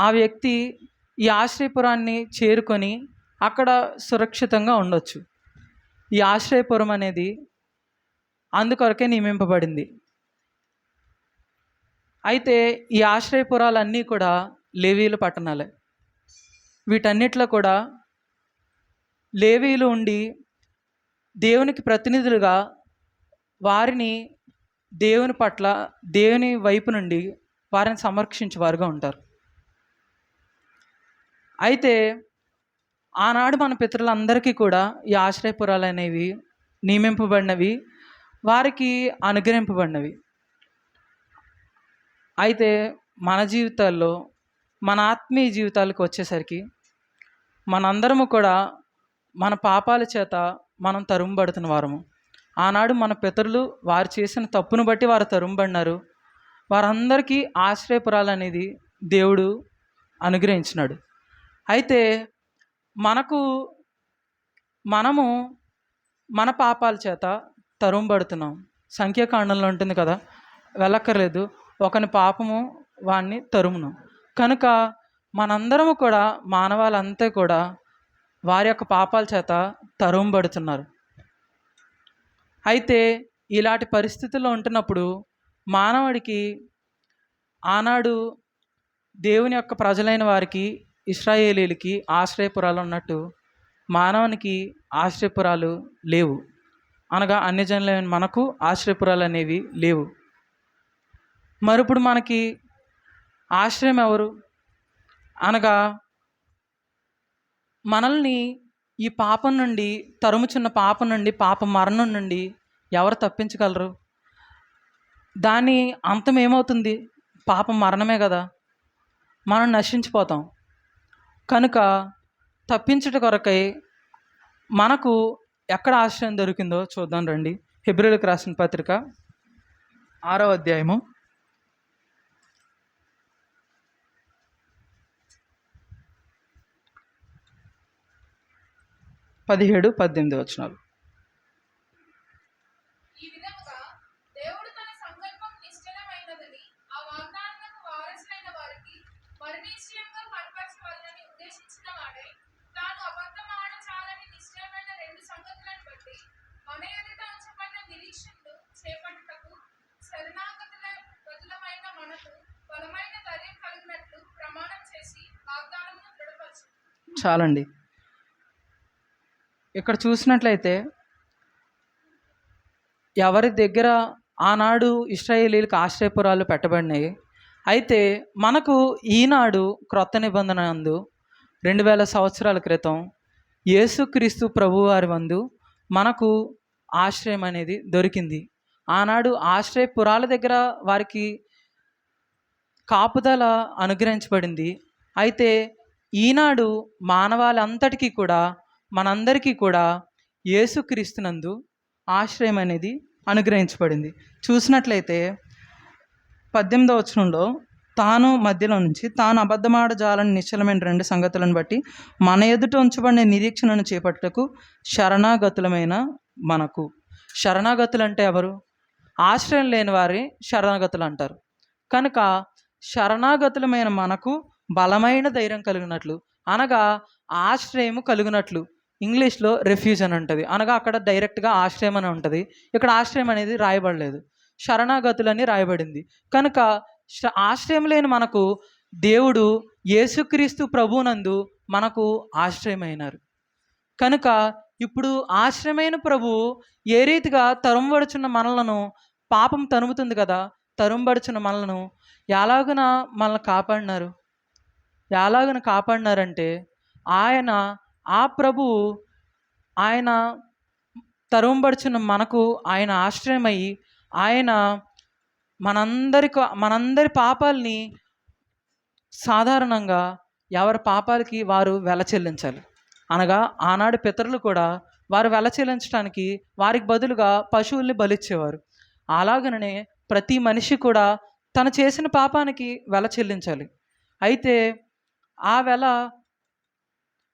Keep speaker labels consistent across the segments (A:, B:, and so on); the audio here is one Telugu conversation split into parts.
A: ఆ వ్యక్తి ఈ ఆశ్రయపురాన్ని చేరుకొని అక్కడ సురక్షితంగా ఉండొచ్చు. ఈ ఆశ్రయపురం అనేది అందుకొరకే నియమింపబడింది. అయితే ఈ ఆశ్రయపురాలన్నీ కూడా లేవీయుల పట్టణాలే. వీటన్నిటిలో కూడా లేవీయులు ఉండి దేవునికి ప్రతినిధులుగా వారిని దేవుని పట్ల, దేవుని వైపు నుండి వారిని సమరక్షించేవారుగా ఉంటారు. అయితే ఆనాడు మన పితరులందరికీ కూడా ఈ ఆశ్రయపురాలు అనేవి నియమింపబడినవి, వారికి అనుగ్రహింపబడినవి. అయితే మన జీవితాల్లో, మన ఆత్మీయ జీవితాలకు వచ్చేసరికి మనందరము కూడా మన పాపాల చేత మనం తరుముబడుతున్న వారము. ఆనాడు మన పితరులు వారు చేసిన తప్పును బట్టి వారు తరుముబడినారు. వారందరికీ ఆశ్రయపురాలు అనేది దేవుడు అనుగ్రహించినాడు. అయితే మనము మన పాపాల చేత తరుముబడుతున్నాం. సంఖ్యాకాండంలో ఉంటుంది కదా, వెళ్ళక్కర్లేదు, ఒకని పాపము వాణ్ణి తరుమును. కనుక మనందరము కూడా, మానవాళంతా కూడా వారి యొక్క పాపాల చేత తరుముబడుతున్నారు. అయితే ఇలాంటి పరిస్థితుల్లో ఉంటున్నప్పుడు మానవుడికి ఆనాడు దేవుని యొక్క ప్రజలైన వారికి, ఇశ్రాయేలీలకి ఆశ్రయపురాలు ఉన్నట్టు మానవునికి ఆశ్రయపురాలు లేవు. అనగా అన్యజనులైన మనకు ఆశ్రయపురాలు అనేవి లేవు. మరి ఇప్పుడు మనకి ఆశ్రయం ఎవరు? అనగా మనల్ని ఈ పాపం నుండి, తరుముచున్న పాపం నుండి, పాప మరణం నుండి ఎవరు తప్పించగలరు? దాని అంతం ఏమవుతుంది? పాపం మరణమే కదా, మనం నశించిపోతాం. కనుక తప్పించుట కొరకై మనకు ఎక్కడ ఆశ్రయం దొరికిందో చూద్దాం రండి. హెబ్రీయులకు రాసిన పత్రిక 6వ అధ్యాయము 17-18 వచనాలు. చాలండి. ఇక్కడ చూసినట్లయితే ఎవరి దగ్గర ఆనాడు ఇశ్రాయేలీలకు ఆశ్రయపురాలు పెట్టబడినాయి. అయితే మనకు ఈనాడు క్రొత్త నిబంధన నందు 2000 సంవత్సరాల క్రితం యేసుక్రీస్తు ప్రభువారి వందు మనకు ఆశ్రయం అనేది దొరికింది. ఆనాడు ఆశ్రయపురాల దగ్గర వారికి కాపుదల అనుగ్రహించబడింది. అయితే ఈనాడు మానవాళంతటికీ కూడా, మనందరికీ కూడా యేసుక్రీస్తునందు ఆశ్రయం అనేది అనుగ్రహించబడింది. చూసినట్లయితే 18వ వచనంలో, తాను మధ్యలో నుంచి తాను అబద్ధమాడజాలని నిశ్చలమైన 2 సంగతులను బట్టి మన ఎదుట ఉంచబడిన నిరీక్షణను చేపట్టుటకు శరణాగతులమైన మనకు. శరణాగతులు అంటే ఎవరు? ఆశ్రయం లేని వారి శరణాగతులు అంటారు. కనుక శరణాగతులమైన మనకు బలమైన ధైర్యం కలిగినట్లు, అనగా ఆశ్రయము కలిగినట్లు. ఇంగ్లీష్లో రెఫ్యూజ్ అని ఉంటుంది, అనగా అక్కడ డైరెక్ట్గా ఆశ్రయం అని ఉంటుంది. ఇక్కడ ఆశ్రయం అనేది రాయబడలేదు, శరణాగతులని రాయబడింది. కనుక ఆశ్రయం లేని మనకు దేవుడు యేసుక్రీస్తు ప్రభువునందు మనకు ఆశ్రయమైనారు. కనుక ఇప్పుడు ఆశ్రయమైన ప్రభువు ఏ రీతిగా తరుముబడుచున్న మనలను, పాపం తరుముతుంది కదా, తరుముబడుచున్న మనలను ఎలాగున మనల్ని కాపాడినారు? ఎలాగన కాపాడినారంటే, ఆ ప్రభువు ఆయన తరుముబడుచున్న మనకు ఆయన ఆశ్రయమై, ఆయన మనందరి పాపాలని సాధారణంగా ఎవరి పాపాలకి వారు వెల చెల్లించాలి. అనగా ఆనాడు పితరులు కూడా వారు వెల చెల్లించడానికి వారికి బదులుగా పశువుల్ని బలిచ్చేవారు. అలాగనే ప్రతి మనిషి కూడా తను చేసిన పాపానికి వెల చెల్లించాలి. అయితే ఆ వెల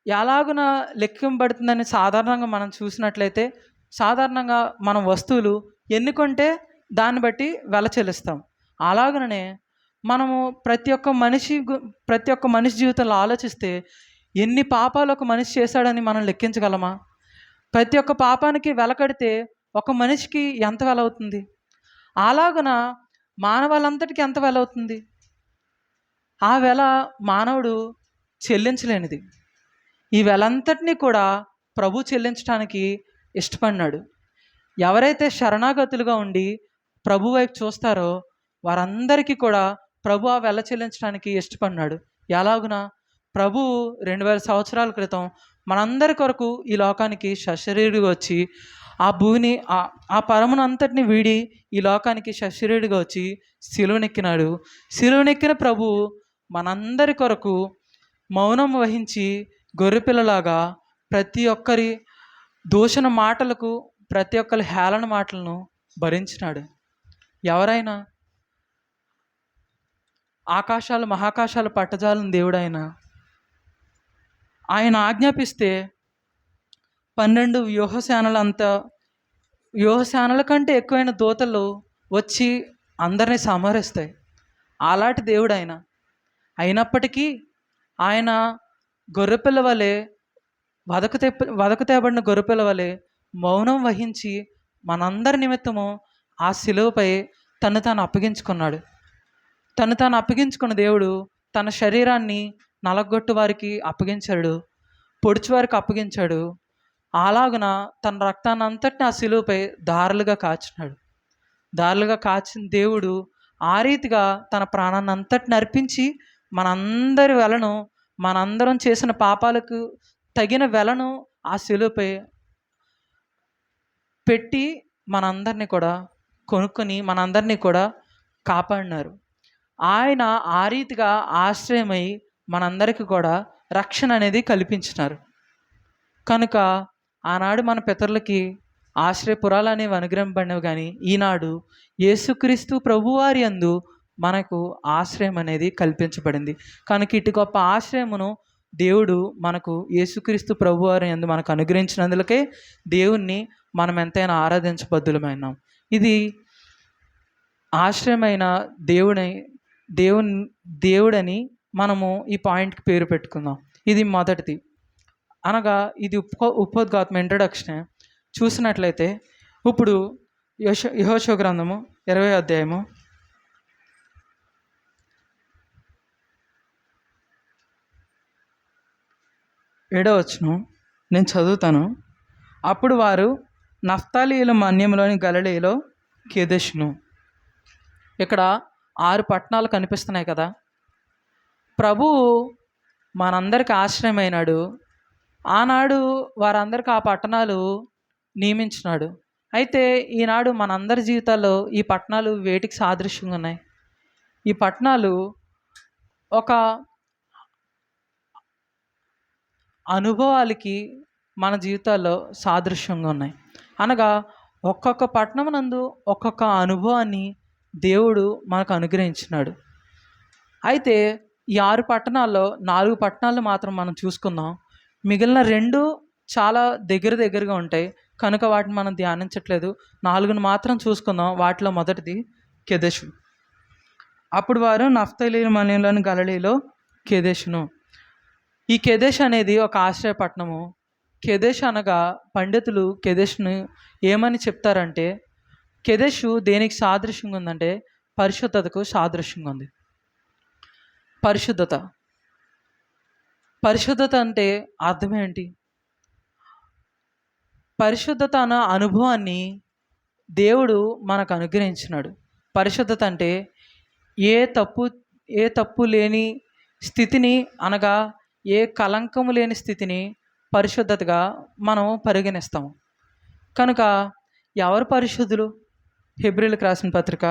A: ఎలాగున లెక్కింపబడుతుందని సాధారణంగా మనం చూసినట్లయితే, సాధారణంగా మనం వస్తువులు ఎన్నుకుంటే దాన్ని బట్టి వెల చెల్లిస్తాం. అలాగనే మనము ప్రతి ఒక్క మనిషి జీవితంలో ఆలోచిస్తే ఎన్ని పాపాలు ఒక మనిషి చేశాడని మనం లెక్కించగలమా? ప్రతి ఒక్క పాపానికి వెలకడితే ఒక మనిషికి ఎంత వెల అవుతుంది? అలాగున మానవాళంతటికి ఎంత వెల అవుతుంది? ఆ వెల మానవుడు చెల్లించలేనిది. ఈ వెలంతటినీ కూడా ప్రభు చెల్లించడానికి ఇష్టపడినాడు. ఎవరైతే శరణాగతులుగా ఉండి ప్రభు వైపు చూస్తారో వారందరికీ కూడా ప్రభు ఆ వెల చెల్లించడానికి ఇష్టపడినాడు. ఎలాగున ప్రభువు 2000 సంవత్సరాల క్రితం మనందరి కొరకు ఈ లోకానికి సశరీరుగా వచ్చి ఆ భూమిని ఆ పరమును అంతటిని వీడి ఈ లోకానికి సశరీరుగా వచ్చి సిలువనెక్కినాడు. సిలువనెక్కిన ప్రభువు మనందరి కొరకు మౌనం వహించి గొర్రెపిల్లలాగా ప్రతి ఒక్కరి దూషణ మాటలకు, ప్రతి ఒక్కరి హేళన మాటలను భరించినాడు. ఎవరైనా ఆకాశాలు మహాకాశాలు పట్టజాలని దేవుడైనా ఆయన ఆజ్ఞాపిస్తే 12 వ్యూహసేనల కంటే ఎక్కువైన దూతలు వచ్చి అందరినీ సంహరిస్తాయి. అలాంటి దేవుడు ఆయన. అయినప్పటికీ ఆయన గొర్రెపిల్ల వలె వదకు తేబడిన గొర్రెపిల్ల వలె మౌనం వహించి మనందరి నిమిత్తము ఆ శిలువపై తను తాను అప్పగించుకున్నాడు. తను తాను అప్పగించుకున్న దేవుడు తన శరీరాన్ని నలగొట్టు వారికి అప్పగించాడు, పొడిచి వారికి అప్పగించాడు. అలాగున తన రక్తాన్ని అంతటిని ఆ శిలువపై దారులుగా కాచిన దేవుడు ఆ రీతిగా తన ప్రాణాన్ని అంతటిని అర్పించి మనందరి వెలను, మనందరం చేసిన పాపాలకు తగిన వెలను ఆ శిలువపై పెట్టి మనందరినీ కూడా కొనుక్కొని మనందరినీ కూడా కాపాడినారు. ఆయన ఆ రీతిగా ఆశ్రయమై మనందరికీ కూడా రక్షణ అనేది కల్పించినారు. కనుక ఆనాడు మన పితరులకి ఆశ్రయపురాలు అనేవి అనుగ్రహింపబడినవి, కానీ ఈనాడు యేసుక్రీస్తు ప్రభువారి యందు మనకు ఆశ్రయం అనేది కల్పించబడింది. కనుక ఇటు గొప్ప ఆశ్రయమును దేవుడు మనకు యేసుక్రీస్తు ప్రభువారి యందు మనకు అనుగ్రహించినందులకే దేవుణ్ణి మనం ఎంతైనా ఆరాధించబద్దులమైనాం. ఇది ఆశ్రయమైన దేవుడని మనము ఈ పాయింట్కి పేరు పెట్టుకుందాం. ఇది మొదటిది. అనగా ఇది ఉపోద్ఘాతం ఇంట్రడక్షన్. చూసినట్లయితే ఇప్పుడు యెహోషువ గ్రంథము 20వ అధ్యాయము 7వ వచనం నేను చదువుతాను. అప్పుడు వారు నఫ్తాలీయుల మన్యంలోని గలిలయలో కెదెషును. ఇక్కడ 6 పట్టణాలు కనిపిస్తున్నాయి కదా. ప్రభువు మనందరికి ఆశ్రయమైనాడు. ఆనాడు వారందరికీ ఆ పట్టణాలు నియమించినాడు. అయితే ఈనాడు మనందరి జీవితాల్లో ఈ పట్టణాలు వేటికి సాదృశ్యంగా ఉన్నాయి? ఈ పట్టణాలు ఒక అనుభవాలకి మన జీవితాల్లో సాదృశ్యంగా ఉన్నాయి. అనగా ఒక్కొక్క పట్టణం నందు ఒక్కొక్క అనుభవాన్ని దేవుడు మనకు అనుగ్రహించినాడు. అయితే ఈ 6 పట్టణాల్లో 4 పట్టణాలు మాత్రం మనం చూసుకుందాం. మిగిలిన 2 చాలా దగ్గరగా ఉంటాయి కనుక వాటిని మనం ధ్యానించట్లేదు. 4ను మాత్రం చూసుకుందాం. వాటిలో మొదటిది కెదెషు. అప్పుడు వారు నఫ్తాలీయుల మన్యంలోని గలిలయలో కెదెషును. ఈ కెదెష్ అనేది ఒక ఆశ్రయ పట్టణము. కెదెష్ అనగా పండితులు కెదెష్ను ఏమని చెప్తారంటే, కెదెషు దేనికి సాదృశ్యంగా ఉందంటే పరిశుద్ధతకు సాదృశ్యంగా ఉంది. పరిశుద్ధత అంటే అర్థం ఏంటి? పరిశుద్ధత అన్న అనుభవాన్ని దేవుడు మనకు అనుగ్రహించినాడు. పరిశుద్ధత అంటే ఏ తప్పు లేని స్థితిని, అనగా ఏ కలంకము లేని స్థితిని పరిశుద్ధతగా మనం పరిగణిస్తాము. కనుక ఎవరు పరిశుద్ధులు? హెబ్రీయులకు రాసిన పత్రిక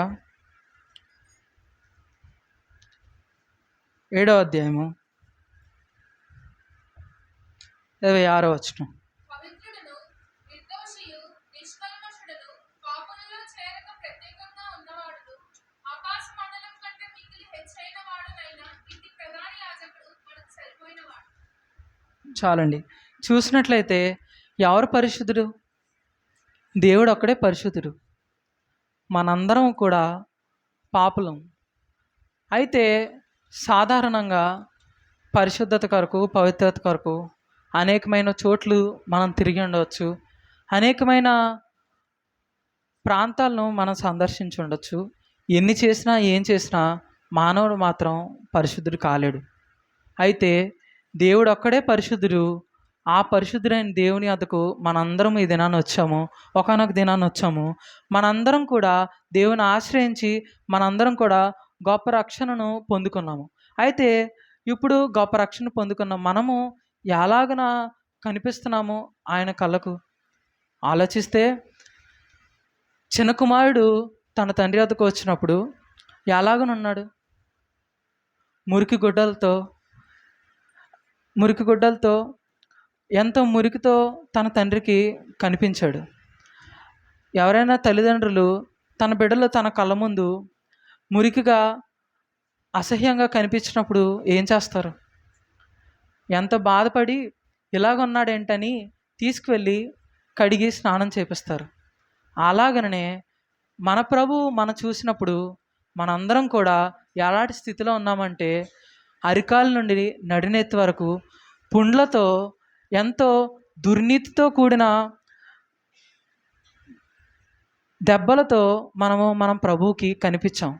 A: 7వ అధ్యాయము 26వ వచనం. చాలండి. చూసినట్లయితే ఎవరు పరిశుద్ధుడు? దేవుడు ఒక్కడే పరిశుద్ధుడు. మనందరం కూడా పాపులం. అయితే సాధారణంగా పరిశుద్ధత కొరకు, పవిత్రత కొరకు అనేకమైన చోట్లు మనం తిరిగి ఉండవచ్చు. అనేకమైన ప్రాంతాలను మనం సందర్శించి ఉండొచ్చు. ఎన్ని చేసినా, ఏం చేసినా మానవుడు మాత్రం పరిశుద్ధుడు కాలేడు. అయితే దేవుడు ఒక్కడే పరిశుద్ధుడు. ఆ పరిశుద్ధుడైన దేవుని వద్దకు మనందరం ఈ దినాన్ని వచ్చాము. ఒకానొక దినాన్ని వచ్చాము. మనందరం కూడా దేవుని ఆశ్రయించి మనందరం కూడా గొప్ప రక్షణను పొందుకున్నాము. అయితే ఇప్పుడు గొప్ప రక్షణ పొందుకున్న మనము ఎలాగన కనిపిస్తున్నాము ఆయన కళ్ళకు? ఆలోచిస్తే చిన్న కుమారుడు తన తండ్రి వద్దకు వచ్చినప్పుడు ఎలాగనున్నాడు? మురికి గుడ్డలతో ఎంతో మురికితో తన తండ్రికి కనిపించాడు. ఎవరైనా తల్లిదండ్రులు తన బిడ్డలు తన కళ్ళ ముందు మురికిగా అసహ్యంగా కనిపించినప్పుడు ఏం చేస్తారు? ఎంత బాధపడి ఇలాగున్నాడేంటని తీసుకువెళ్ళి కడిగి స్నానం చేపిస్తారు. అలాగనే మన ప్రభువు మనం చూసినప్పుడు మనందరం కూడా ఎలాంటి స్థితిలో ఉన్నామంటే అరికాల నుండి నడినెత్తి వరకు పుండ్లతో, ఎంతో దుర్నీతితో కూడిన దెబ్బలతో మనం ప్రభువుకి కనిపించాం.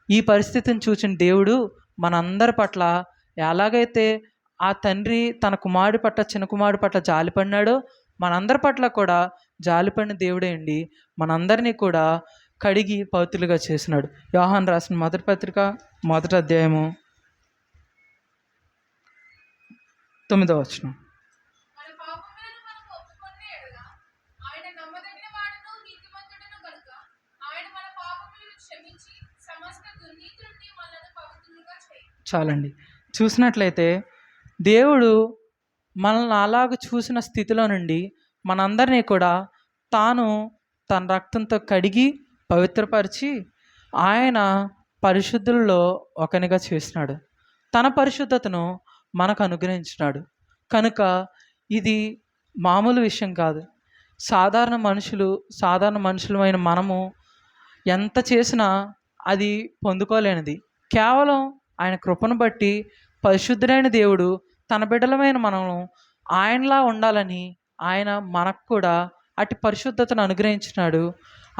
A: ఈ పరిస్థితిని చూసిన దేవుడు మనందరి పట్ల ఎలాగైతే ఆ తండ్రి తన కుమారుడి పట్ల, చిన్న కుమారుడి పట్ల జాలిపడినాడో మనందరి పట్ల కూడా జాలిపడిన దేవుడే అండి మనందరినీ కూడా కడిగి పవిత్రులుగా చేసినాడు. యోహాను రాసిన మొదటి పత్రిక 1వ అధ్యాయము 9వ వచనం. చాలండి. చూసినట్లయితే దేవుడు మనల్ని అలాగ చూసిన స్థితిలో నుండి మనందరినీ కూడా తాను తన రక్తంతో కడిగి పవిత్రపరిచి ఆయన పరిశుద్ధుల్లో ఒకనిగా చేసినాడు. తన పరిశుద్ధతను మనకు అనుగ్రహించినాడు. కనుక ఇది మామూలు విషయం కాదు. సాధారణ మనుషులమైన మనము ఎంత చేసినా అది పొందుకోలేనిది. కేవలం ఆయన కృపను బట్టి పరిశుద్ధుడైన దేవుడు తన బిడ్డలమైన మనము ఆయనలా ఉండాలని ఆయన మనకు కూడా అటు పరిశుద్ధతను అనుగ్రహించినాడు.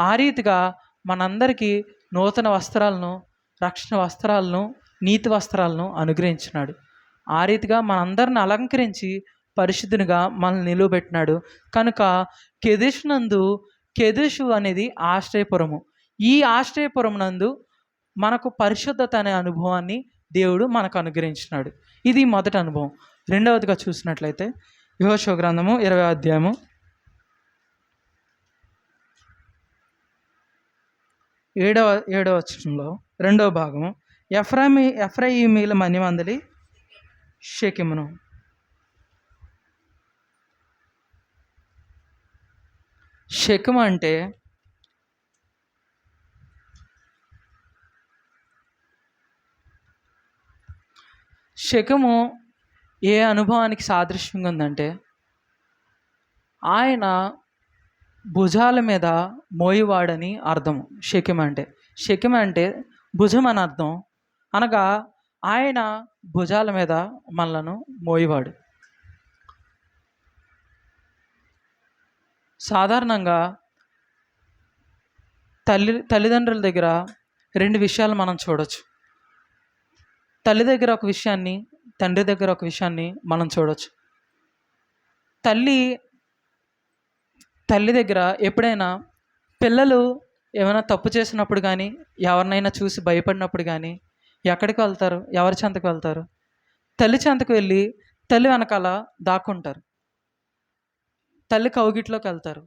A: ఆ రీతిగా మనందరికీ నూతన వస్త్రాలను, రక్షణ వస్త్రాలను, నీతి వస్త్రాలను అనుగ్రహించినాడు. ఆ రీతిగా మనందరిని అలంకరించి పరిశుద్ధునిగా మనల్ని నిలువబెట్టినాడు. కనుక కెదెషు అనేది ఆశ్రయపురము. ఈ ఆశ్రయపురం నందు మనకు పరిశుద్ధత అనే అనుభవాన్ని దేవుడు మనకు అనుగ్రహించినాడు. ఇది మొదటి అనుభవం. రెండవదిగా చూసినట్లయితే యెహోషువ గ్రంథము 20వ అధ్యాయము 7వ వచనంలో 2వ భాగము. ఎఫ్రాయిమీల మన్యమందలి షెకెమును. షెకెము అంటే షెకెము ఏ అనుభవానికి సాదృశ్యంగా ఉందంటే ఆయన భుజాల మీద మోయివాడని అర్థం. షెకెము అంటే భుజం అని అర్థం. అనగా ఆయన భుజాల మీద మనలను మోయివాడు. సాధారణంగా తల్లిదండ్రుల దగ్గర 2 విషయాలు మనం చూడవచ్చు. తల్లి దగ్గర ఒక విషయాన్ని, తండ్రి దగ్గర ఒక విషయాన్ని మనం చూడవచ్చు. తల్లి దగ్గర ఎప్పుడైనా పిల్లలు ఏమైనా తప్పు చేసినప్పుడు కానీ, ఎవరినైనా చూసి భయపడినప్పుడు కానీ ఎక్కడికి వెళ్తారు? ఎవరి చెంతకు వెళ్తారు? తల్లి చెంతకు వెళ్ళి తల్లి వెనకాల దాక్కుంటారు. తల్లి కౌగిట్లోకి వెళ్తారు.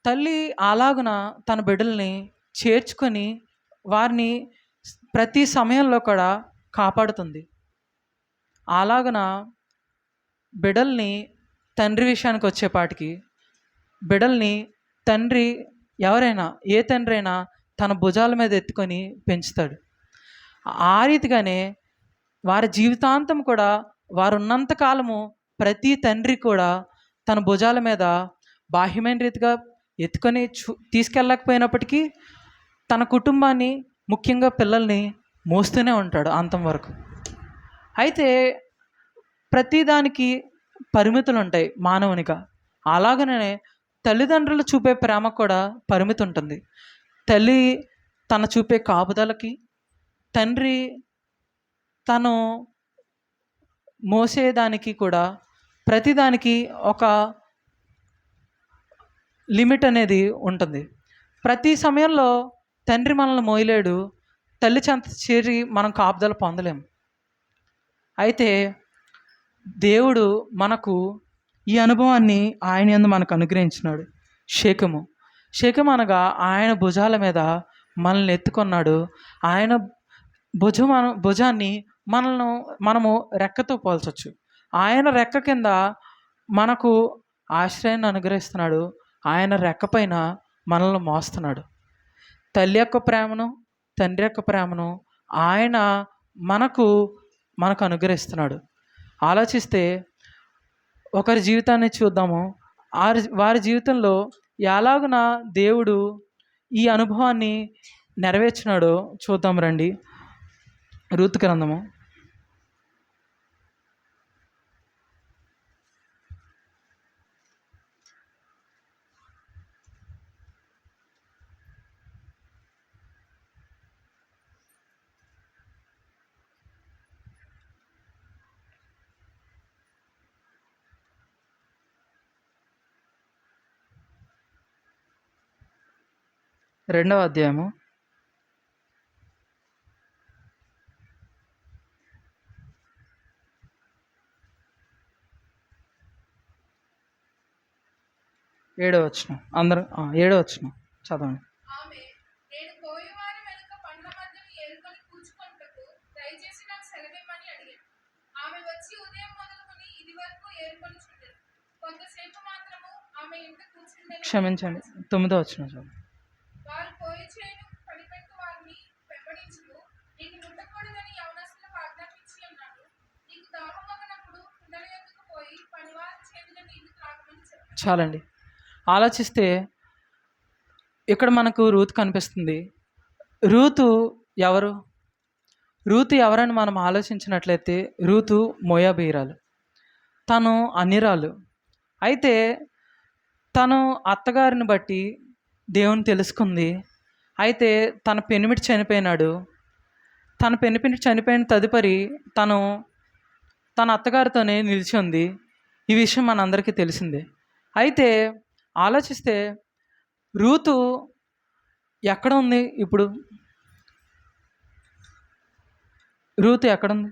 A: తల్లి అలాగున తన బిడ్డల్ని చేర్చుకొని వారిని ప్రతి సమయంలో కూడా కాపాడుతుంది. అలాగున బిడ్డల్ని తండ్రి విషయానికి వచ్చేపాటికి బిడ్డల్ని తండ్రి ఎవరైనా, ఏ తండ్రి అయినా తన భుజాల మీద ఎత్తుకొని పెంచుతాడు. ఆ రీతిగానే వారి జీవితాంతం కూడా వారు ఉన్నంతకాలము ప్రతి తండ్రి కూడా తన భుజాల మీద బాహ్యమైన రీతిగా ఎత్తుకొని తీసుకెళ్ళకపోయినప్పటికీ తన కుటుంబాన్ని, ముఖ్యంగా పిల్లల్ని మోస్తూనే ఉంటాడు అంతం వరకు. అయితే ప్రతిదానికి పరిమితులు ఉంటాయి మానవునిగా. అలాగనే తల్లిదండ్రులు చూపే ప్రేమ కూడా పరిమితి ఉంటుంది. తల్లి తన చూపే కాపుదలకి, తండ్రి తను మోసేదానికి కూడా ప్రతిదానికి ఒక లిమిట్ అనేది ఉంటుంది. ప్రతి సమయంలో తండ్రి మనల్ని మోయలేడు, తల్లి చెంత చేరి మనం కాపుదల పొందలేము. అయితే దేవుడు మనకు ఈ అనుభవాన్ని ఆయన యందు మనకు అనుగ్రహించినాడు. శేఖము శేఖము అనగా ఆయన భుజాల మీద మనల్ని ఎత్తుకున్నాడు. ఆయన భుజాన్ని మనము రెక్కతో పోల్చొచ్చు. ఆయన రెక్క కింద మనకు ఆశ్రయాన్ని అనుగ్రహిస్తున్నాడు. ఆయన రెక్క పైన మనల్ని మోస్తున్నాడు. తల్లి యొక్క ప్రేమను, తండ్రి యొక్క ప్రేమను ఆయన మనకు అనుగ్రహిస్తున్నాడు. ఆలోచిస్తే ఒకరి జీవితాన్ని చూద్దాము. వారి జీవితంలో ఎలాగున దేవుడు ఈ అనుభవాన్ని నెరవేర్చినాడో చూద్దాం రండి. రూతు గ్రంథము 2వ అధ్యాయము 7వ వచనం. అందరూ 7వ వచనం చదవండి. క్షమించండి, 9వ వచనం చదవండి. చాలండి. ఆలోచిస్తే ఇక్కడ మనకు రూతు కనిపిస్తుంది. రూతు ఎవరు? రూతు ఎవరని మనం ఆలోచించినట్లయితే రూతు మోయాబీరాలు. తను అన్యురాలు. అయితే తను అత్తగారిని బట్టి దేవుని తెలుసుకుంది. అయితే తన పెనిమిటి చనిపోయినాడు. తన పెనిమిటి చనిపోయిన తదుపరి తన అత్తగారితోనే నిలిచి ఉంది. ఈ విషయం మనందరికీ తెలిసిందే. అయితే ఆలోచిస్తే రూతు ఎక్కడ ఉంది? ఇప్పుడు రూతు ఎక్కడుంది?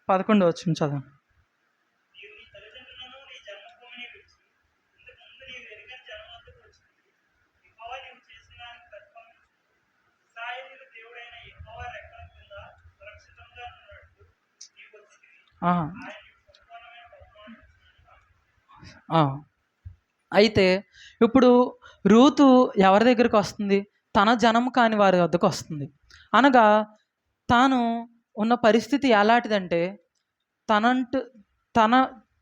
A: పదకొండు వచ్చిన చదవండి. అయితే ఇప్పుడు రూతు ఎవరి దగ్గరికి వస్తుంది? తన జనం కాని వారి వద్దకు వస్తుంది. అనగా తాను ఉన్న పరిస్థితి ఎలాంటిదంటే తనంటూ తన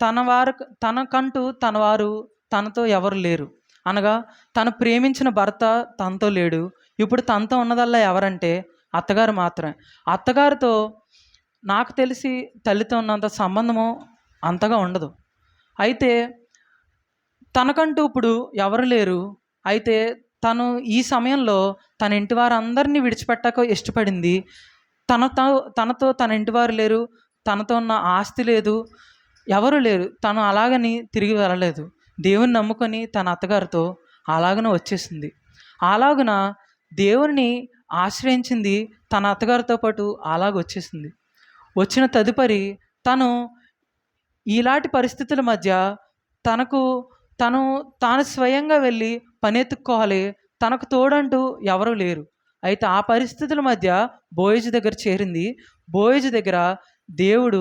A: తన వారు తనకంటూ తన వారు తనతో ఎవరు లేరు. అనగా తను ప్రేమించిన భర్త తనతో లేడు. ఇప్పుడు తనతో ఉన్నదల్లా ఎవరంటే అత్తగారు మాత్రమే. అత్తగారితో నాకు తెలిసి తల్లితో ఉన్నంత సంబంధము అంతగా ఉండదు. అయితే తనకంటూ ఇప్పుడు ఎవరు లేరు. అయితే తను ఈ సమయంలో తన ఇంటి వారందరినీ విడిచిపెట్టక ఇష్టపడింది. తనతో తన ఇంటి వారు లేరు, తనతో ఉన్న ఆస్తి లేదు, ఎవరు లేరు. తను అలాగని తిరిగి వెళ్ళలేదు. దేవుని నమ్ముకొని తన అత్తగారితో అలాగనే వచ్చేసింది. అలాగున దేవుని ఆశ్రయించింది. తన అత్తగారితో పాటు అలాగ వచ్చేసింది. వచ్చిన తదుపరి తను ఇలాంటి పరిస్థితుల మధ్య తాను స్వయంగా వెళ్ళి పని ఎత్తుక్కోవాలి. తనకు తోడంటూ ఎవరు లేరు. అయితే ఆ పరిస్థితుల మధ్య బోయజు దగ్గర చేరింది. బోయజు దగ్గర దేవుడు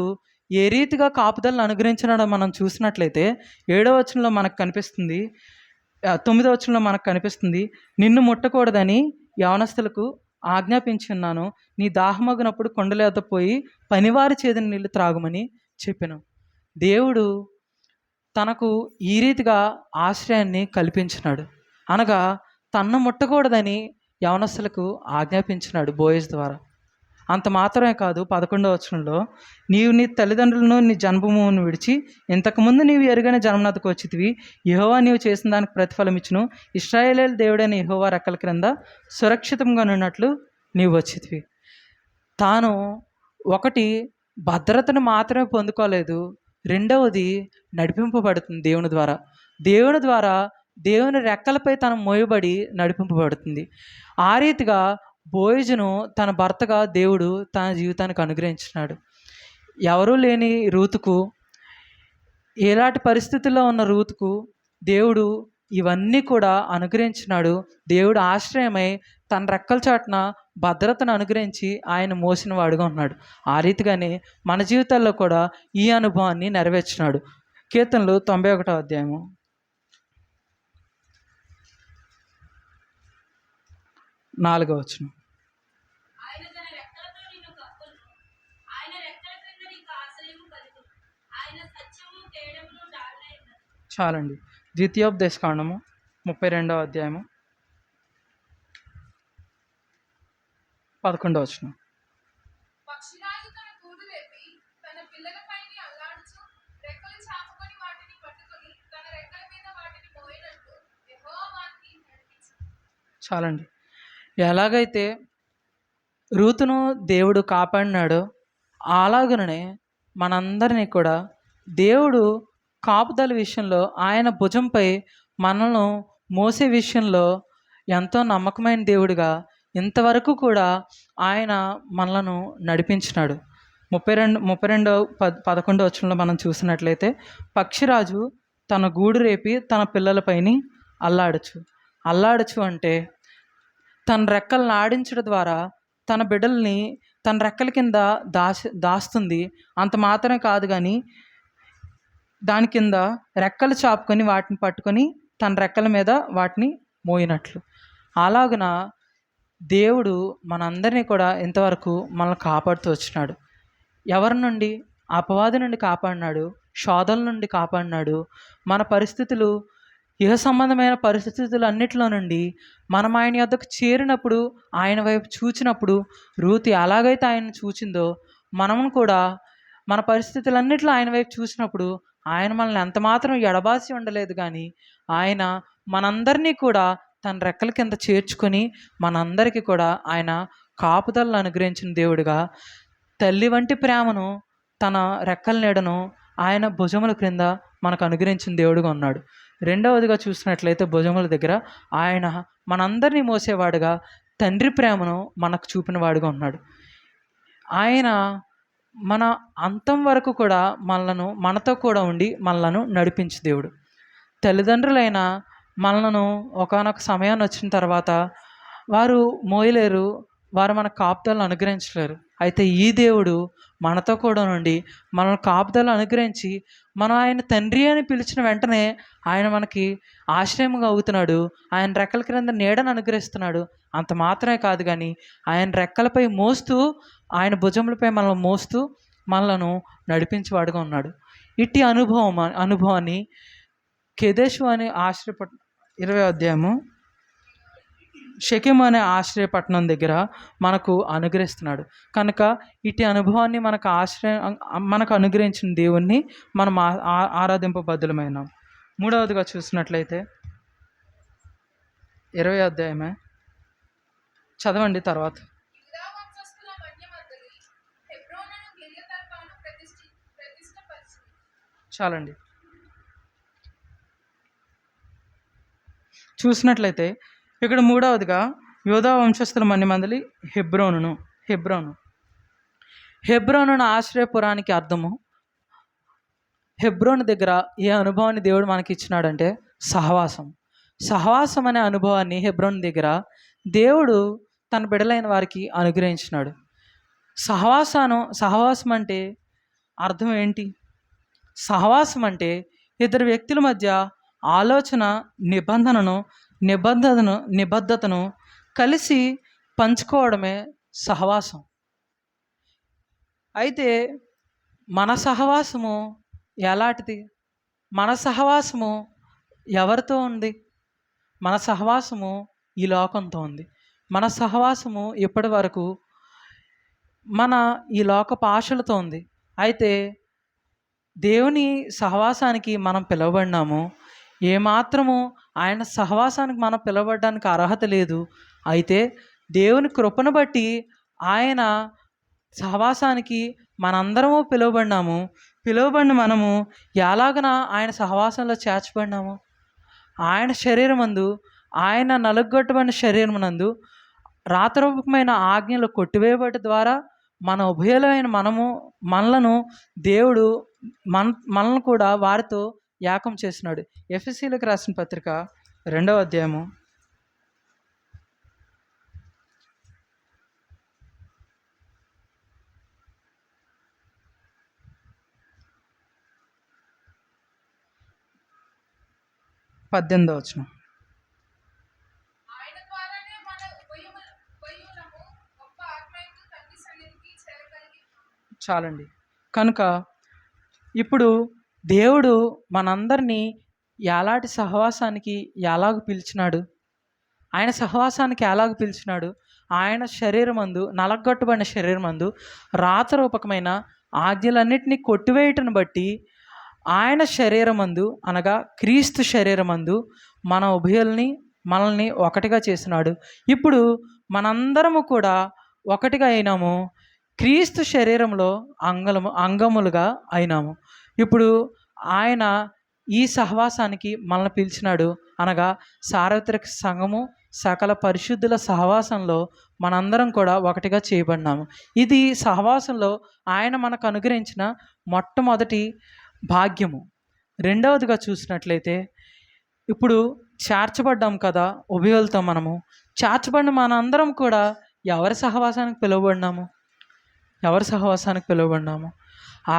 A: ఏ రీతిగా కాపుదలను అనుగ్రహించినాడో మనం చూసినట్లయితే 7వ వచనంలో మనకు కనిపిస్తుంది. 9వ వచనంలో మనకు కనిపిస్తుంది. నిన్ను ముట్టకూడదని యవనస్తులకు ఆజ్ఞాపించి ఉన్నాను. నీ దాహమగినప్పుడు కొండలేత పోయి పనివారి చేదని నీళ్ళు త్రాగుమని చెప్పాను. దేవుడు తనకు ఈ రీతిగా ఆశ్రయాన్ని కల్పించినాడు. అనగా తన్ను ముట్టకూడదని యవనస్తులకు ఆజ్ఞాపించినాడు బోయజ్ ద్వారా. అంత మాత్రమే కాదు, 11వ వచనంలో, నీవు నీ తల్లిదండ్రులను నీ జన్మభూమిని విడిచి ఇంతకుముందు నీవు ఎరుగని జన్మనకు వచ్చితివి, యెహోవా నీవు చేసిన దానికి ప్రతిఫలం ఇచ్చును, ఇశ్రాయేలు దేవుడైన యెహోవా రెక్కల క్రింద సురక్షితంగా ఉన్నట్లు నీవు వచ్చితివి. తాను ఒకటి భద్రతను మాత్రమే పొందుకోలేదు, రెండవది నడిపింపబడుతుంది దేవుని ద్వారా. దేవుని ద్వారా దేవుని రెక్కలపై తను మోయబడి నడిపింపబడుతుంది. ఆ రీతిగా బోయజును తన భర్తగా దేవుడు తన జీవితానికి అనుగ్రహించినాడు. ఎవరూ లేని రూతుకు, ఎలాంటి పరిస్థితుల్లో ఉన్న రూతుకు దేవుడు ఇవన్నీ కూడా అనుగ్రహించినాడు. దేవుడు ఆశ్రయమై తన రెక్కల చాటున భద్రతను అనుగ్రహించి ఆయన మోసిన వాడుగా ఉన్నాడు. ఆ రీతిగానే మన జీవితాల్లో కూడా ఈ అనుభవాన్ని నెరవేర్చినాడు. కీర్తనలు 91వ అధ్యాయము 4వ వచనం. చాలండి. ద్వితీయోపదేశకాండము 32వ అధ్యాయము 11వ వచనం. చాలండి. ఎలాగైతే రూతును దేవుడు కాపాడినాడో అలాగనే మనందరినీ కూడా దేవుడు కాపుదల విషయంలో, ఆయన భుజంపై మనల్ని మోసే విషయంలో ఎంతో నమ్మకమైన దేవుడిగా ఇంతవరకు కూడా ఆయన మనలను నడిపించినాడు. 11వ వచనంలో మనం చూసినట్లయితే, పక్షిరాజు తన గూడు రేపి తన పిల్లలపైని అల్లాడచ్చు అంటే తన రెక్కలను ఆడించడం ద్వారా తన బిడ్డల్ని తన రెక్కల కింద దాస్తుంది. అంత మాత్రమే కాదు కానీ దాని కింద రెక్కలు చాపుకొని వాటిని పట్టుకొని తన రెక్కల మీద వాటిని మోయినట్లు. అలాగున దేవుడు మనందరినీ కూడా ఇంతవరకు మనల్ని కాపాడుతూ వచ్చినాడు. ఎవరి నుండి? అపవాది నుండి కాపాడినాడు, శోధల నుండి కాపాడినాడు. మన పరిస్థితులు, ఇహ సంబంధమైన పరిస్థితులు అన్నిటిలో నుండి మనం ఆయన యొద్దకు చేరినప్పుడు, ఆయన వైపు చూచినప్పుడు, రూతు ఎలాగైతే ఆయన చూచిందో మనము కూడా మన పరిస్థితులన్నిటిలో ఆయన వైపు చూసినప్పుడు ఆయన మనల్ని ఎంత మాత్రం ఎడబాసి ఉండలేదు. కానీ ఆయన మనందరినీ కూడా తన రెక్కల కింద చేర్చుకొని మనందరికీ కూడా ఆయన కాపుదలను అనుగ్రహించిన దేవుడిగా, తల్లి వంటి ప్రేమను, తన రెక్కల నీడను ఆయన భుజముల క్రింద మనకు అనుగ్రహించిన దేవుడిగా ఉన్నాడు. రెండవదిగా చూసినట్లయితే భుజముల దగ్గర ఆయన మనందరినీ మోసేవాడుగా, తండ్రి ప్రేమను మనకు చూపిన వాడుగా ఉన్నాడు. ఆయన మన అంతం వరకు కూడా మనతో కూడా ఉండి మనలను నడిపించే దేవుడు. తల్లిదండ్రులైన మనలను ఒకానొక సమయాన్ని వచ్చిన తర్వాత వారు మోయలేరు, వారు మన కాపుదలను అనుగ్రహించలేరు. అయితే ఈ దేవుడు మనతో కూడా నుండి మనల్ని కాపుదలను అనుగ్రహించి మనం ఆయన తండ్రి అని పిలిచిన వెంటనే ఆయన మనకి ఆశ్రయంగా అవుతున్నాడు. ఆయన రెక్కల క్రింద నీడను అనుగ్రహిస్తున్నాడు. అంత మాత్రమే కాదు కానీ ఆయన రెక్కలపై మోస్తూ, ఆయన భుజములపై మనల్ని మోస్తూ మనలను నడిపించేవాడుగా ఉన్నాడు. ఇట్టి అనుభవాన్ని కెదెషు అనే ఆశ్రయపట్నం 20వ అధ్యాయము షెకెము అనే ఆశ్రయపట్నం దగ్గర మనకు అనుగ్రహిస్తున్నాడు. కనుక ఇటు అనుభవాన్ని మనకు అనుగ్రహించిన దేవుణ్ణి మనం ఆరాధింపబద్ధులమైనాం. మూడవదిగా చూసినట్లయితే 20వ అధ్యాయమే చదవండి తర్వాత. చాలండి. చూసినట్లయితే ఇక్కడ మూడవదిగా యోధా వంశస్థుల మన్యమందలి హెబ్రోను ఆశ్రయపురానికి అర్థము. హెబ్రోను దగ్గర ఏ అనుభవాన్ని దేవుడు మనకి ఇచ్చినాడంటే సహవాసం అనే అనుభవాన్ని హెబ్రోను దగ్గర దేవుడు తన బిడ్డలైన వారికి అనుగ్రహించినాడు. సహవాసం అంటే అర్థం ఏంటి? సహవాసం అంటే ఇద్దరు వ్యక్తుల మధ్య ఆలోచన, నిబద్ధతను కలిసి పంచుకోవడమే సహవాసం. అయితే మన సహవాసము ఎలాంటిది? మన సహవాసము ఎవరితో ఉంది? మన సహవాసము ఈ లోకంతో ఉంది. మన సహవాసము ఇప్పటి వరకు మన ఈ లోకపు ఆశలతో ఉంది. అయితే దేవుని సహవాసానికి మనం పిలువబడినాము. ఏమాత్రము ఆయన సహవాసానికి మనం పిలువబడడానికి అర్హత లేదు. అయితే దేవుని కృపను బట్టి ఆయన సహవాసానికి మనందరము పిలువబడినాము. పిలువబడిన మనము ఎలాగన ఆయన సహవాసంలో చేర్చబడినాము? ఆయన శరీరమందు, ఆయన నలుగొట్టబడిన శరీరమునందు రాతరూపమైన ఆజ్ఞలు కొట్టివేయబడి ద్వారా మన ఉభయులైన మనలను దేవుడు మనల్ని కూడా వారితో ఏకం చేసినాడు. ఎఫెసీయులకు రాసిన పత్రిక 2వ అధ్యాయము 18వ వచనం. చాలండి. కనుక ఇప్పుడు దేవుడు మనందరినీ ఎలాంటి సహవాసానికి ఎలాగ పిలిచినాడు? ఆయన సహవాసానికి ఎలాగ పిలిచినాడు? ఆయన శరీరమందు, నలగొట్టబడిన శరీరమందు రాతరూపకమైన ఆజ్ఞలన్నిటినీ కొట్టివేయటను బట్టి ఆయన శరీరమందు, అనగా క్రీస్తు శరీరమందు మన ఉభయుల్ని మనల్ని ఒకటిగా చేసినాడు. ఇప్పుడు మనందరము కూడా ఒకటిగా అయినాము. క్రీస్తు శరీరంలో అంగములుగా అయినాము. ఇప్పుడు ఆయన ఈ సహవాసానికి మనల్ని పిలిచినాడు. అనగా సార్వత్రిక సంఘము, సకల పరిశుద్ధుల సహవాసంలో మనందరం కూడా ఒకటిగా చేయబడినాము. ఇది సహవాసంలో ఆయన మనకు అనుగ్రహించిన మొట్టమొదటి భాగ్యము. రెండవదిగా చూసినట్లయితే, ఇప్పుడు చేర్చబడ్డాం కదా ఉభయులతో. మనము చేర్చబడిన మనందరం కూడా ఎవరి సహవాసానికి పిలువబడినాము? ఎవరి సహవాసానికి పిలువబడినాము?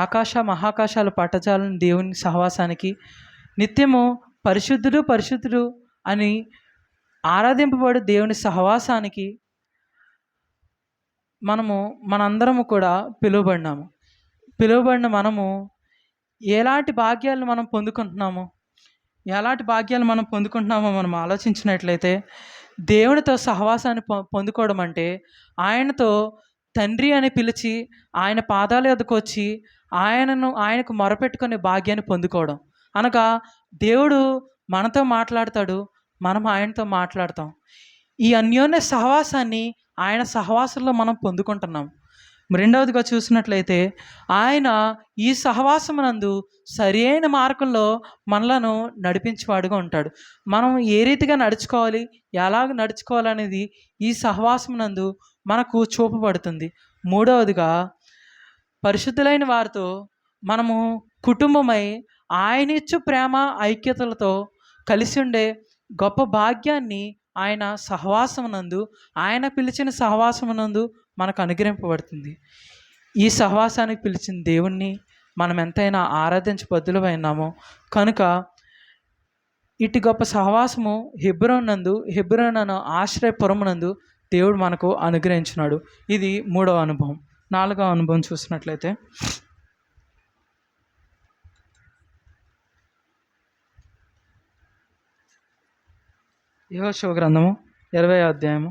A: ఆకాశ మహాకాశాలు పట్టజాలని దేవుని సహవాసానికి, నిత్యము పరిశుద్ధుడు పరిశుద్ధుడు అని ఆరాధింపబడు దేవుని సహవాసానికి మనందరము కూడా పిలువబడినాము. పిలువబడిన మనము ఎలాంటి భాగ్యాలను మనం పొందుకుంటున్నామో మనం ఆలోచించినట్లయితే, దేవునితో సహవాసాన్ని పొందుకోవడం అంటే ఆయనతో తండ్రి అని పిలిచి ఆయన పాదాల యొద్దకు వచ్చి ఆయనకు మొరపెట్టుకునే భాగ్యాన్ని పొందుకోవడం. అనగా దేవుడు మనతో మాట్లాడతాడు, మనం ఆయనతో మాట్లాడతాం. ఈ అన్యోన్య సహవాసాన్ని ఆయన సహవాసంలో మనం పొందుకుంటున్నాం. రెండవదిగా చూసినట్లయితే, ఆయన ఈ సహవాసమునందు సరి అయిన మార్గంలో మనలను నడిపించేవాడుగా ఉంటాడు. మనం ఏ రీతిగా నడుచుకోవాలి, ఎలాగ నడుచుకోవాలనేది ఈ సహవాసమునందు మనకు చూపబడుతుంది. మూడవదిగా, పరిశుద్ధులైన వారితో మనము కుటుంబమై ఆయన ఇచ్చు ప్రేమ ఐక్యతలతో కలిసి ఉండే గొప్ప భాగ్యాన్ని ఆయన సహవాసమునందు, ఆయన పిలిచిన సహవాసమునందు మనకు అనుగ్రహింపబడుతుంది. ఈ సహవాసానికి పిలిచిన దేవుణ్ణి మనం ఎంతైనా ఆరాధించబద్దులమైనామో కనుక ఇటు గొప్ప సహవాసము హెబ్రోన్ అను ఆశ్రయపురమునందు దేవుడు మనకు అనుగ్రహించినాడు. ఇది 3వ అనుభవం. 4వ అనుభవం చూసినట్లయితే, యెహోషువ గ్రంథము 20వ అధ్యాయము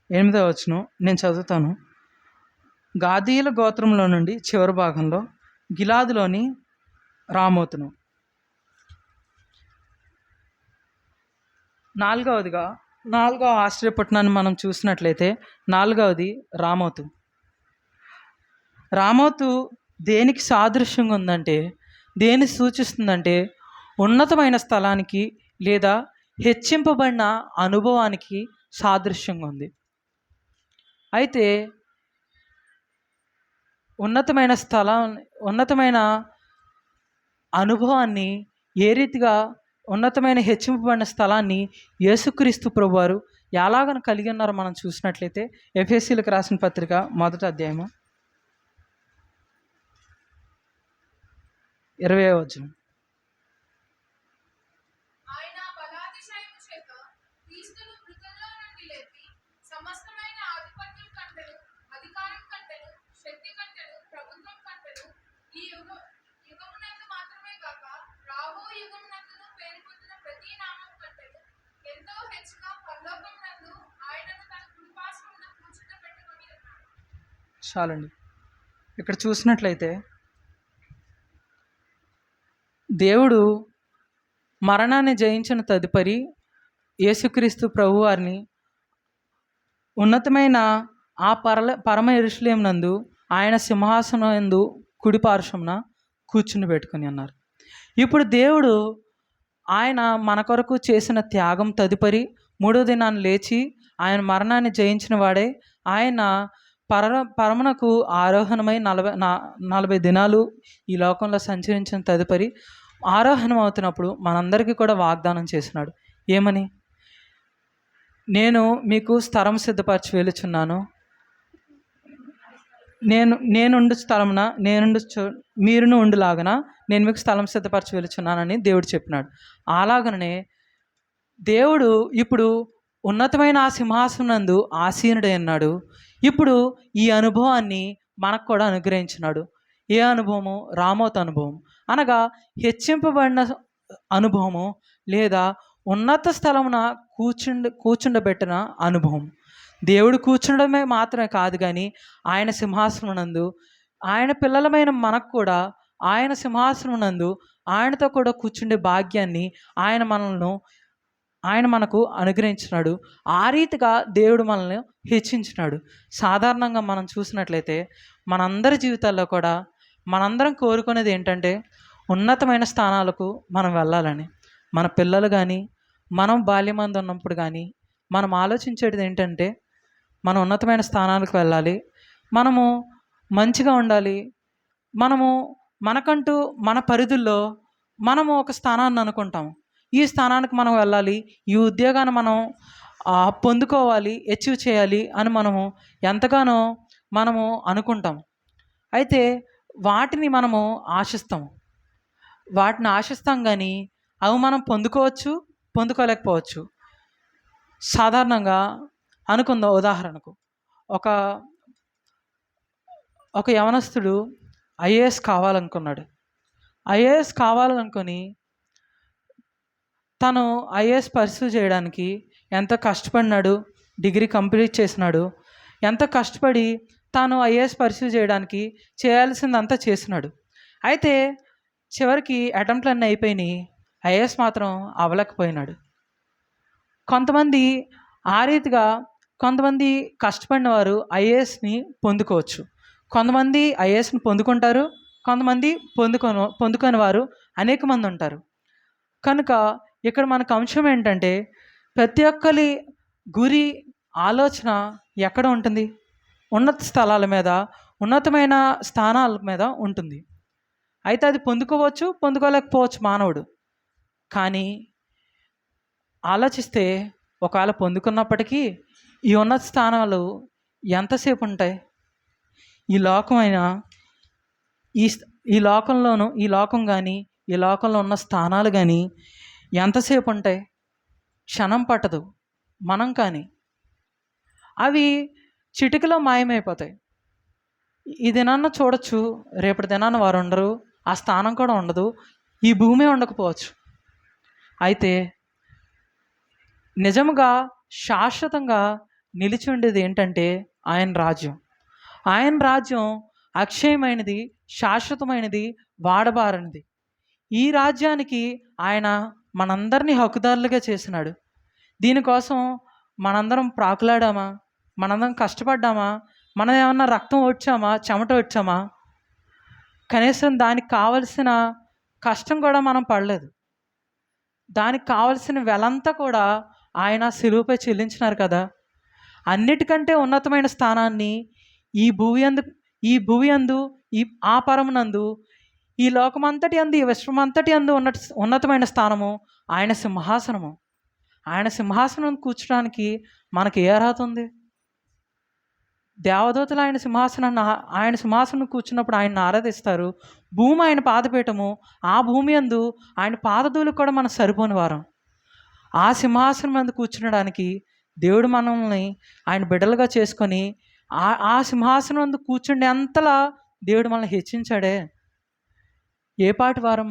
A: 8వ వచనం నేను చదువుతాను. గాదీయుల గోత్రంలో నుండి చివరి భాగంలో గిలాదులోని రామోతును. 4వ ఆశ్రయపట్టణాన్ని మనం చూసినట్లయితే 4వది రామోతు. రామోతు దేనికి సాదృశ్యంగా ఉందంటే, దేన్ని సూచిస్తుందంటే, ఉన్నతమైన స్థలానికి లేదా హెచ్చింపబడిన అనుభవానికి సాదృశ్యంగా ఉంది. అయితే ఉన్నతమైన అనుభవాన్ని, ఏ రీతిగా ఉన్నతమైన హెచ్చింపబడిన స్థలాన్ని యేసుక్రీస్తు ప్రభువారు ఎలాగన కలిగి ఉన్నారో మనం చూసినట్లయితే, ఎఫెసీయులకు రాసిన పత్రిక 1వ అధ్యాయము 20వ వచనం. చాలండి. ఇక్కడ చూసినట్లయితే దేవుడు మరణాన్ని జయించిన తదుపరి యేసుక్రీస్తు ప్రభువారిని ఉన్నతమైన ఆ పరమ యెరూషలేము నందు ఆయన సింహాసనం యందు కుడి పార్శ్వమున కూర్చుని పెట్టుకుని ఉన్నారు. ఇప్పుడు దేవుడు ఆయన మన కొరకు చేసిన త్యాగం తదుపరి మూడో దినాన్ని లేచి ఆయన మరణాన్ని జయించిన వాడే ఆయన పరమునకు ఆరోహణమై 40 దినాలు ఈ లోకంలో సంచరించిన తదుపరి ఆరోహణం అవుతున్నప్పుడు మనందరికీ కూడా వాగ్దానం చేసినాడు. ఏమని? నేను మీకు స్థలం సిద్ధపరచి వెలుచున్నాను, నేనుండు స్థలమున మీరును ఉండులాగన నేను మీకు స్థలం సిద్ధపరచి వెలుచున్నానని దేవుడు చెప్పినాడు. అలాగనే దేవుడు ఇప్పుడు ఉన్నతమైన ఆ సింహాసనం నందు ఆసీనుడై ఉన్నాడు. ఇప్పుడు ఈ అనుభవాన్ని మనకు కూడా అనుగ్రహించినాడు. ఏ అనుభవము? రామోత్ అనుభవం, అనగా హెచ్చింపబడిన అనుభవము లేదా ఉన్నత స్థలమున కూర్చుండబెట్టిన అనుభవం. దేవుడు కూర్చుండడమే మాత్రమే కాదు, కానీ ఆయన సింహాసనం నందు ఆయన పిల్లలమైన మనకు కూడా ఆయన సింహాసనం నందు ఆయనతో కూడా కూర్చుండే భాగ్యాన్ని ఆయన మనకు అనుగ్రహించినాడు. ఆ రీతిగా దేవుడు మనల్ని హెచ్చించినాడు. సాధారణంగా మనం చూసినట్లయితే మనందరి జీవితాల్లో కూడా మనందరం కోరుకునేది ఏంటంటే ఉన్నతమైన స్థానాలకు మనం వెళ్ళాలని. మన పిల్లలు కానీ మనం బాల్యమందు ఉన్నప్పుడు కానీ మనం ఆలోచించేది ఏంటంటే మనం ఉన్నతమైన స్థానాలకు వెళ్ళాలి, మనము మంచిగా ఉండాలి, మనకంటూ మన పరిధుల్లో మనము ఒక స్థానాన్ని అనుకుంటాము. ఈ స్థానానికి మనం వెళ్ళాలి, ఈ ఉద్యోగాన్ని మనం పొందుకోవాలి, అచీవ్ చేయాలి అని ఎంతగానో మనము అనుకుంటాం. అయితే వాటిని మనము ఆశిస్తాం కానీ అవి మనం పొందుకోవచ్చు, పొందుకోలేకపోవచ్చు. సాధారణంగా అనుకుందాం, ఉదాహరణకు ఒక యవనస్తుడు ఐఏఎస్ కావాలనుకున్నాడు. ఐఏఎస్ కావాలనుకొని తను ఐఏఎస్ పర్సూ చేయడానికి ఎంతో కష్టపడినాడు. డిగ్రీ కంప్లీట్ చేసినాడు. ఎంతో కష్టపడి తాను ఐఏఎస్ పర్సూ చేయడానికి చేయాల్సిందంతా చేసినాడు. అయితే చివరికి అటెంప్ట్లు అన్నీ అయిపోయినాయి, ఐఏఎస్ మాత్రం అవ్వలేకపోయినాడు. కొంతమంది ఆ రీతిగా కష్టపడిన వారు ఐఏఎస్ని పొందుకోవచ్చు. కొంతమంది ఐఏఎస్ని పొందుకుంటారు, కొంతమంది పొందుకొని వారు అనేక మంది ఉంటారు. కనుక ఇక్కడ మనకు అంశం ఏంటంటే ప్రతి ఒక్కరి గురి, ఆలోచన ఎక్కడ ఉంటుంది? ఉన్నత స్థలాల మీద, ఉన్నతమైన స్థానాల మీద ఉంటుంది. అయితే అది పొందుకోవచ్చు, పొందుకోలేకపోవచ్చు మానవుడు. కానీ ఆలోచిస్తే ఒకవేళ పొందుకున్నప్పటికీ ఈ ఉన్నత స్థానాలు ఎంతసేపు ఉంటాయి? ఈ లోకం కానీ ఈ లోకంలో ఉన్న స్థానాలు కానీ ఎంతసేపు ఉంటాయి? క్షణం పట్టదు. మనం కానీ అవి చిటికలో మాయమైపోతాయి. ఈ దినాన్న చూడొచ్చు, రేపటి దినాన్న వారు ఉండరు, ఆ స్థానం కూడా ఉండదు, ఈ భూమి ఉండకపోవచ్చు. అయితే నిజముగా శాశ్వతంగా నిలిచి ఉండేది ఏంటంటే ఆయన రాజ్యం. ఆయన రాజ్యం అక్షయమైనది, శాశ్వతమైనది, వాడబారనిది. ఈ రాజ్యానికి ఆయన మనందరినీ హక్కుదారులుగా చేసినాడు. దీనికోసం మనందరం ప్రాకులాడామా? మనందరం కష్టపడ్డామా? మనం ఏమన్నా రక్తం వచ్చామా, చెమట వచ్చామా? కనీసం దానికి కావలసిన కష్టం కూడా మనం పడలేదు. దానికి కావలసిన వెలంతా కూడా ఆయన సిలువపై చెల్లించినారు కదా. అన్నిటికంటే ఉన్నతమైన స్థానాన్ని ఈ భూమి యందు ఆ పరమునందు, ఈ లోకమంతటి అందు, ఈ విశ్వమంతటి అందు ఉన్నతమైన స్థానము ఆయన సింహాసనము. ఆయన సింహాసనం కూర్చోడానికి మనకి ఏ అర్హత ఉంది? దేవదూతలు ఆయన సింహాసనం కూర్చున్నప్పుడు ఆయన్ని ఆరాధిస్తారు. భూమి ఆయన పాదపీఠము. ఆ భూమి యందు ఆయన పాదధూళికి కూడా మనం సరిపోని వారం. ఆ సింహాసనం మీద కూర్చునడానికి దేవుడు మనల్ని ఆయన బిడ్డలుగా చేసుకొని ఆ సింహాసనం నందు కూర్చుండే అంతలా దేవుడు మనల్ని హెచ్చించాడే. ఏ పాటి వారం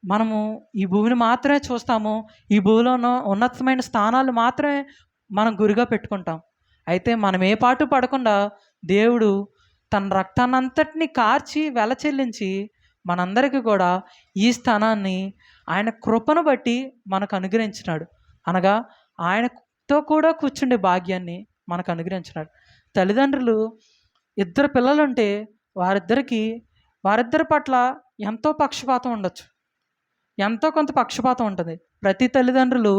A: మనము ఈ భూమిని మాత్రమే చూస్తాము. ఈ భూమిలో ఉన్నతమైన స్థానాలు మాత్రమే మనం గురిగా పెట్టుకుంటాం. అయితే మనం ఏ పాటు పడకుండా దేవుడు తన రక్తాన్నంతటిని కార్చి వెల చెల్లించి మనందరికీ కూడా ఈ స్థానాన్ని ఆయన కృపను బట్టి మనకు అనుగ్రహించినాడు. అనగా ఆయనతో కూడా కూర్చుండే భాగ్యాన్ని మనకు అనుగ్రహించినాడు. తల్లిదండ్రులు ఇద్దరు పిల్లలుంటే వారిద్దరి పట్ల ఎంతో పక్షపాతం ఉండొచ్చు, ఎంతో కొంత పక్షపాతం ఉంటుంది. ప్రతి తల్లిదండ్రులు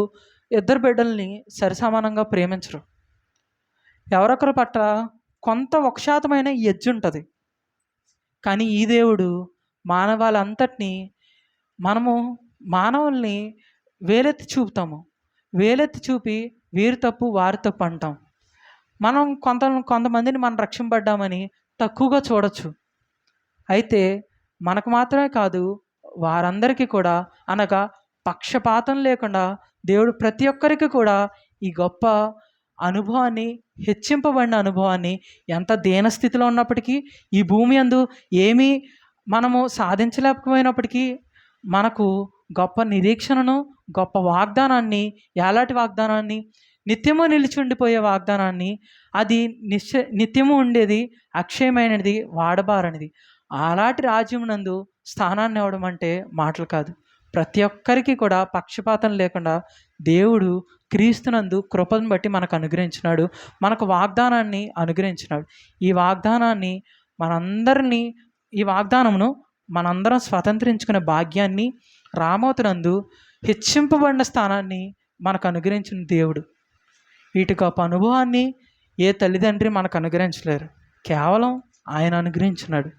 A: ఇద్దరు బిడ్డల్ని సరిసమానంగా ప్రేమించరు. ఎవరొకరి పట్ల కొంత 1% ఎడ్జ్ ఉంటుంది. కానీ ఈ దేవుడు మానవాళంతటినీ మనము మానవుల్ని వేలెత్తి చూపుతాము. వేలెత్తి చూపి వీరి తప్పు వారి తప్పు అంటాం. మనం కొంతమందిని మనం రక్షింపబడ్డామని తక్కువగా చూడొచ్చు. అయితే మనకు మాత్రమే కాదు, వారందరికీ కూడా, అనగా పక్షపాతం లేకుండా దేవుడు ప్రతి ఒక్కరికి కూడా ఈ గొప్ప అనుభవాన్ని, హెచ్చింపబడిన అనుభవాన్ని, ఎంత దీనస్థితిలో ఉన్నప్పటికీ, ఈ భూమి యందు ఏమీ మనము సాధించలేకపోయినప్పటికీ మనకు గొప్ప నిరీక్షణను, గొప్ప వాగ్దానాన్ని, ఎలాంటి వాగ్దానాన్ని, నిత్యము నిలిచి ఉండిపోయే వాగ్దానాన్ని, అది నిత్యము ఉండేది, అక్షయమైనది, వాడబారనిది, అలాంటి రాజ్యమునందు స్థానాన్ని ఇవ్వడం అంటే మాటలు కాదు. ప్రతి ఒక్కరికి కూడా పక్షపాతం లేకుండా దేవుడు క్రీస్తునందు కృపను బట్టి మనకు అనుగ్రహించినాడు, మనకు వాగ్దానాన్ని అనుగ్రహించినాడు. ఈ వాగ్దానమును మనందరం స్వతంత్రించుకునే భాగ్యాన్ని, రామోతునందు హెచ్చింపబడిన స్థానాన్ని మనకు అనుగ్రహించిన దేవుడు. వీటి గొప్ప అనుభవాన్ని ఏ తల్లిదండ్రి మనకు అనుగ్రహించలేరు, కేవలం ఆయన అనుగ్రహించినాడు.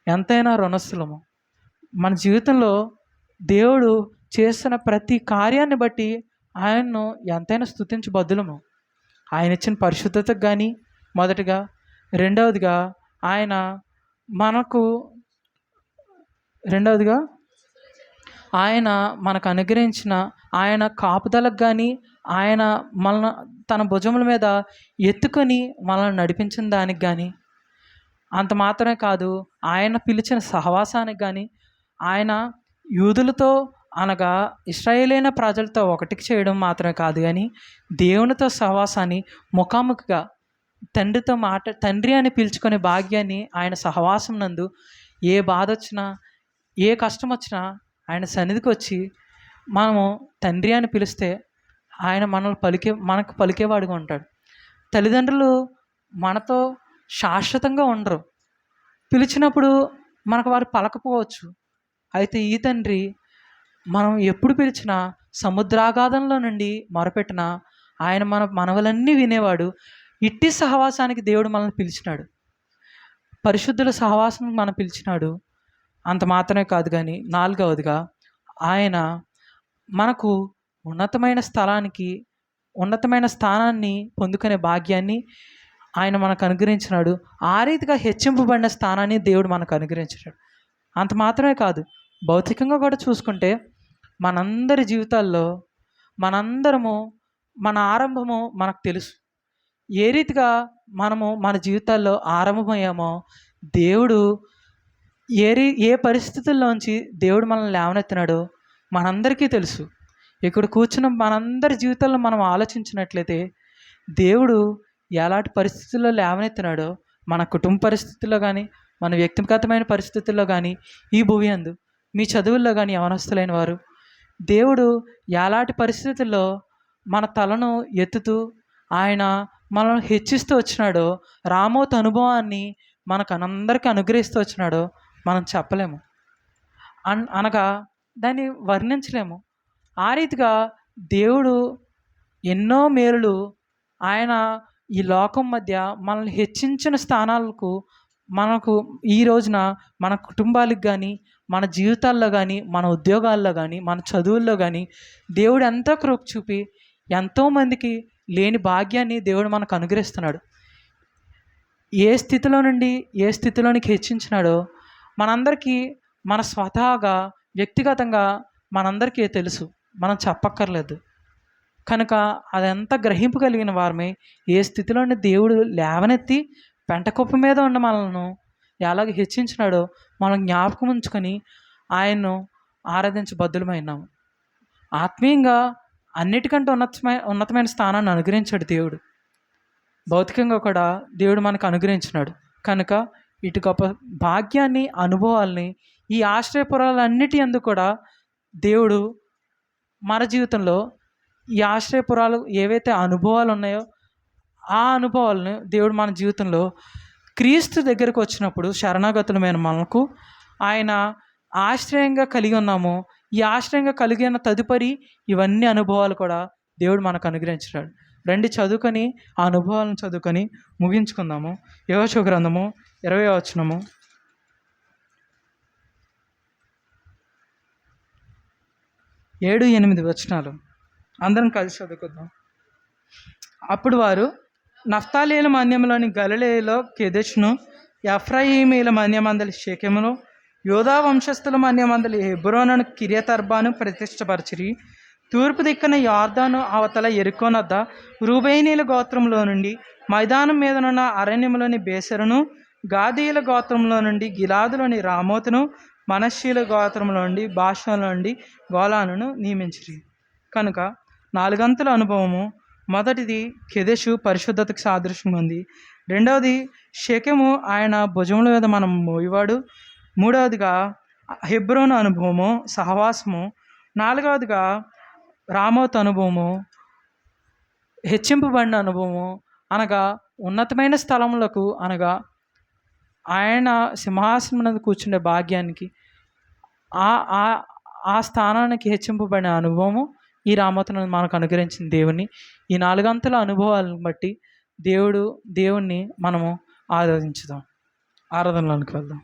A: ఎంతైనా రుణస్థులము. మన జీవితంలో దేవుడు చేస్తున్న ప్రతి కార్యాన్ని బట్టి ఆయన్ను ఎంతైనా స్తుతించబద్దులము. ఆయన ఇచ్చిన పరిశుద్ధతకు కానీ మొదటిగా, రెండవదిగా ఆయన మనకు అనుగ్రహించిన ఆయన కాపుదలకు కానీ, ఆయన మనల్ని తన భుజముల మీద ఎత్తుకొని మనల్ని నడిపించిన దానికి కానీ, అంత మాత్రమే కాదు, ఆయన పిలిచిన సహవాసానికి కానీ, ఆయన యూదులతో అనగా ఇశ్రాయేలైన ప్రజలతో ఒకటికి చేయడం మాత్రమే కాదు, కానీ దేవునితో సహవాసాన్ని ముఖాముఖిగా తండ్రి అని పిలుచుకునే భాగ్యాన్ని ఆయన సహవాసం నందు ఏ బాధ వచ్చినా, ఏ కష్టం వచ్చినా ఆయన సన్నిధికి వచ్చి మనము తండ్రి అని పిలిస్తే ఆయన మనకు పలికేవాడుగా ఉంటాడు. తల్లిదండ్రులు మనతో శాశ్వతంగా ఉండరు. పిలిచినప్పుడు మనకు వారు పలకపోవచ్చు. అయితే ఈ తండ్రి మనం ఎప్పుడు పిలిచినా, సముద్రాగాధంలో నుండి మొరపెట్టినా ఆయన మన మనవలన్నీ వినేవాడు. ఇట్టి సహవాసానికి దేవుడు మనల్ని పిలిచినాడు, పరిశుద్ధుల సహవాసం మనం పిలిచినాడు. అంత మాత్రమే కాదు, కానీ నాలుగవదిగా ఆయన మనకు ఉన్నతమైన స్థానాన్ని పొందుకునే భాగ్యాన్ని ఆయన మనకు అనుగ్రహించినాడు. ఆ రీతిగా హెచ్చింపబడిన స్థానాన్ని దేవుడు మనకు అనుగ్రహించినాడు. అంత మాత్రమే కాదు, భౌతికంగా కూడా చూసుకుంటే మనందరి జీవితాల్లో మన ఆరంభము మనకు తెలుసు. ఏ రీతిగా మనము మన జీవితాల్లో ఆరంభమయ్యామో, దేవుడు ఏ పరిస్థితుల్లోంచి దేవుడు మనల్ని లేవనెత్తినాడో మనందరికీ తెలుసు. ఇక్కడ కూర్చున్న మనందరి జీవితాల్లో మనం ఆలోచించినట్లయితే దేవుడు ఎలాంటి పరిస్థితుల్లో లేవనెత్తినాడో, మన కుటుంబ పరిస్థితుల్లో కానీ, మన వ్యక్తిగతమైన పరిస్థితుల్లో కానీ, ఈ భూమి యందు మీ చదువుల్లో కానీ యవనస్తులైన వారు, దేవుడు ఎలాంటి పరిస్థితుల్లో మన తలను ఎత్తుతూ ఆయన మనల్ని హెచ్చిస్తూ వచ్చినాడో, రామోతు అనుభవాన్ని అందరికీ అనుగ్రహిస్తూ వచ్చినాడో మనం చెప్పలేము, అనగా దాన్ని వర్ణించలేము. ఆ రీతిగా దేవుడు ఎన్నో మేలులు ఆయన ఈ లోకం మధ్య మనల్ని హెచ్చించిన స్థానాలకు మనకు ఈ రోజున మన కుటుంబాలకు కానీ, మన జీవితాల్లో కానీ, మన ఉద్యోగాల్లో కానీ, మన చదువుల్లో కానీ దేవుడు ఎంతో కృప చూపి ఎంతోమందికి లేని భాగ్యాన్ని దేవుడు మనకు అనుగ్రహిస్తున్నాడు. ఏ స్థితిలో నుండి ఏ స్థితిలోనికి హెచ్చించినాడో మనందరికీ మన స్వతహాగా వ్యక్తిగతంగా మనందరికీ తెలుసు, మనం చెప్పక్కర్లేదు. కనుక అదంతా గ్రహింపు కలిగిన వారమే ఏ స్థితిలోని దేవుడు లేవనెత్తి పెంటకుప్ప మీద ఉన్న మనల్ని ఎలాగ హెచ్చించినాడో మనం జ్ఞాపకం ఉంచుకొని ఆయన్ను ఆరాధించబద్దులమైనాము. ఆత్మీయంగా అన్నిటికంటే ఉన్నతమైన స్థానాన్ని అనుగ్రహించాడు దేవుడు. భౌతికంగా కూడా దేవుడు మనకు అనుగ్రహించినాడు. కనుక ఇటు గొప్ప భాగ్యాన్ని, అనుభవాల్ని, ఈ ఆశ్రయపురాలన్నిటి యందు కూడా దేవుడు మన జీవితంలో ఈ ఆశ్రయపురాలు ఏవైతే అనుభవాలు ఉన్నాయో ఆ అనుభవాలను దేవుడు మన జీవితంలో క్రీస్తు దగ్గరకు వచ్చినప్పుడు శరణాగతులమైన మనకు ఆయన ఆశ్రయంగా కలిగి ఉన్నాము. ఈ ఆశ్రయంగా కలిగిన తదుపరి ఇవన్నీ అనుభవాలు కూడా దేవుడు మనకు అనుగ్రహించాడు. రండి చదువుకొని ఆ అనుభవాలను చదువుకొని ముగించుకుందాము. యెహోషువ గ్రంథము 20వ వచనము. 7-8 వచనాలు అందరం కలిసి చదువుకుందాం. అప్పుడు వారు నఫ్తాలీల మన్యంలోని గలిలయలో కెదెషును, ఎఫ్రాయిమీల మన్యమందలి షెకెమును, యోధా వంశస్థుల మన్యమందలి హెబ్రోనును కిర్యతర్బాను ప్రతిష్టపరిచిరి. తూర్పు దిక్కున యార్దాను అవతల యెరికోనొద్ద రూబేనీల గోత్రంలో నుండి మైదానం మీదనున్న అరణ్యంలోని బేసెరును, గాదీయుల గోత్రంలో నుండి గిలాదులోని రామోతును, మనష్షీల గోత్రంలో నుండి బాషానులో నుండి గోలానును నియమించిరి. కనుక 4 అంతుల అనుభవము. మొదటిది కెదెషు, పరిశుద్ధతకు సాదృశ్యంగా ఉంది. రెండవది షెకెము, ఆయన భుజముల మీద మనం మోయివాడు. మూడవదిగా హెబ్రోను అనుభవము, సహవాసము. నాలుగవదిగా రామోత్ అనుభవము, హెచ్చింపబడిన అనుభవము, అనగా ఉన్నతమైన స్థలములకు, అనగా ఆయన సింహాసనం మీద కూర్చుండే భాగ్యానికి, ఆ ఆ ఆ స్థానానికి హెచ్చింపబడిన అనుభవము ఈ రామోతును మనకు అనుగ్రహించిన దేవుని. ఈ 4 అంతుల అనుభవాలను బట్టి దేవుణ్ణి మనము ఆరాధించుదాం. ఆరాధనలోనికి వెళ్దాం.